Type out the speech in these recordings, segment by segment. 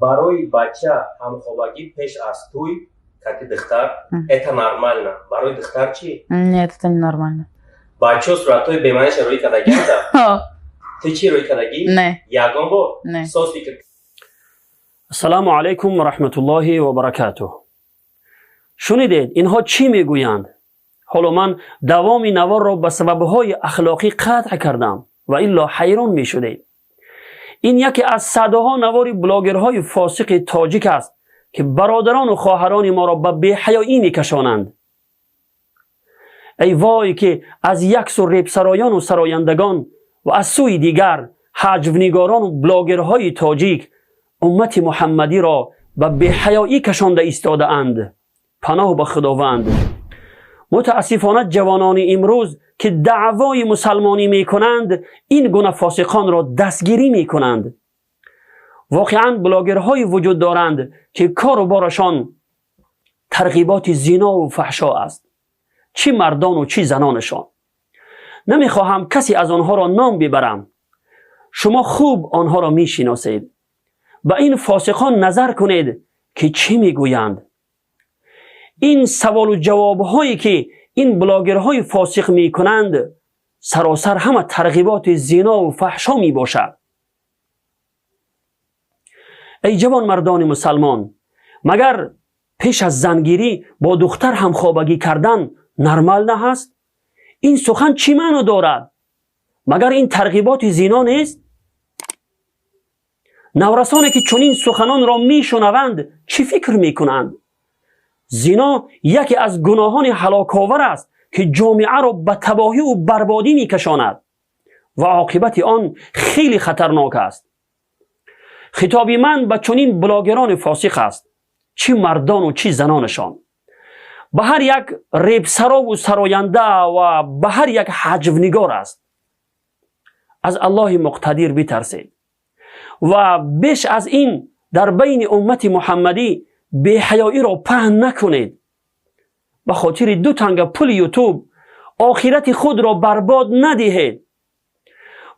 برای بچه همخوابگی پیش از توی که دختر это нормально. برای دختر چی؟ Нет, это не нормально. بچه صورتای بیمانش روی کدگی هسته؟ تو چی روی کدگی؟ نه. یگان با؟ نه. سوز فکر. السلام علیکم و رحمت الله و برکاته. شنیدید اینها چی میگویند؟ حالا من دوام نوار را به سببهای اخلاقی قطع کردم و الا حیران می شدید. این یکی از صدها نوار بلاگرهای فاسق تاجیک است که برادران و خواهران ما را به بی‌حیایی میکشانند. ای وای که از یک سو ریب سرایان و سرایندگان و از سوی دیگر حجونگاران و بلاگرهای تاجیک امت محمدی را به بی‌حیایی کشانده ایستاده اند. پناه به خداوند. متاسفانه جوانان امروز که دعوای مسلمانی می کنند این گونه فاسقان را دستگیری می کنند. واقعا بلاگرهای وجود دارند که کار و بارشان ترغیبات زنا و فحشا است، چی مردان و چی زنانشان. نمیخواهم کسی از آنها را نام ببرم. شما خوب آنها را می شناسید. به این فاسقان نظر کنید که چی می گویند. این سوال و جواب هایی که این بلاگرهای فاسق می کنند سراسر همه ترغیبات زنا و فحشا می باشد. ای جوان مردان مسلمان، مگر پیش از زنگیری با دختر همخوابگی کردن نرمال نه هست؟ این سخن چی معنی دارد؟ مگر این ترغیبات زنا نیست؟ نورسانی که چنین سخنان را می شنوند چی فکر می کنند؟ زنا یکی از گناهان هلاک‌آور است که جامعه را به تباهی و بربادی می کشاند و عاقبت آن خیلی خطرناک است. خطابی من به چنین بلاگران فاسق است، چی مردان و چی زنانشان. به هر یک ریب سرا و سراینده و به هر یک حجونگار است. از الله مقتدر بترسید و بیش از این در بین امت محمدی بی‌حیایی را پهن نکنید. به خاطر 2 تنگ پول یوتیوب آخرت خود را برباد ندهید.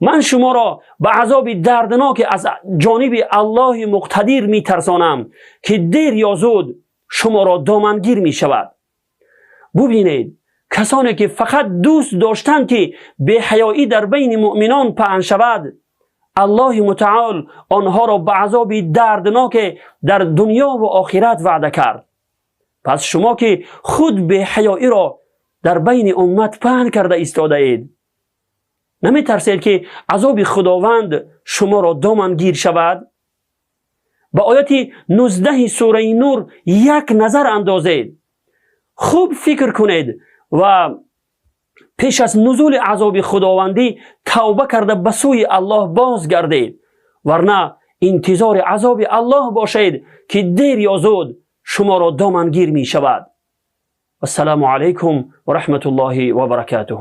من شما را به عذاب دردناک از جانب الله مقتدر می ترسانم که دیر یا زود شما را دامنگیر می شود. ببینید کسانی که فقط دوست داشتند که بی‌حیایی در بین مؤمنان پهن شود، الله متعال آنها را به عذاب دردناک در دنیا و آخرت وعده کرد. پس شما که خود بی‌حیایی را در بین امت پهن کرده ایستاده اید، نمی ترسید که عذاب خداوند شما را دامنگیر شود؟ به آیت 19 سوره نور یک نظر اندازید. خوب فکر کنید و پیش از نزول عذاب خداوندی توبه کرده به سوی الله بازگردید، ورنه انتظار عذاب الله باشید که دیر یا زود شما را دامنگیر می شود. السلام علیکم و رحمت الله و برکاته.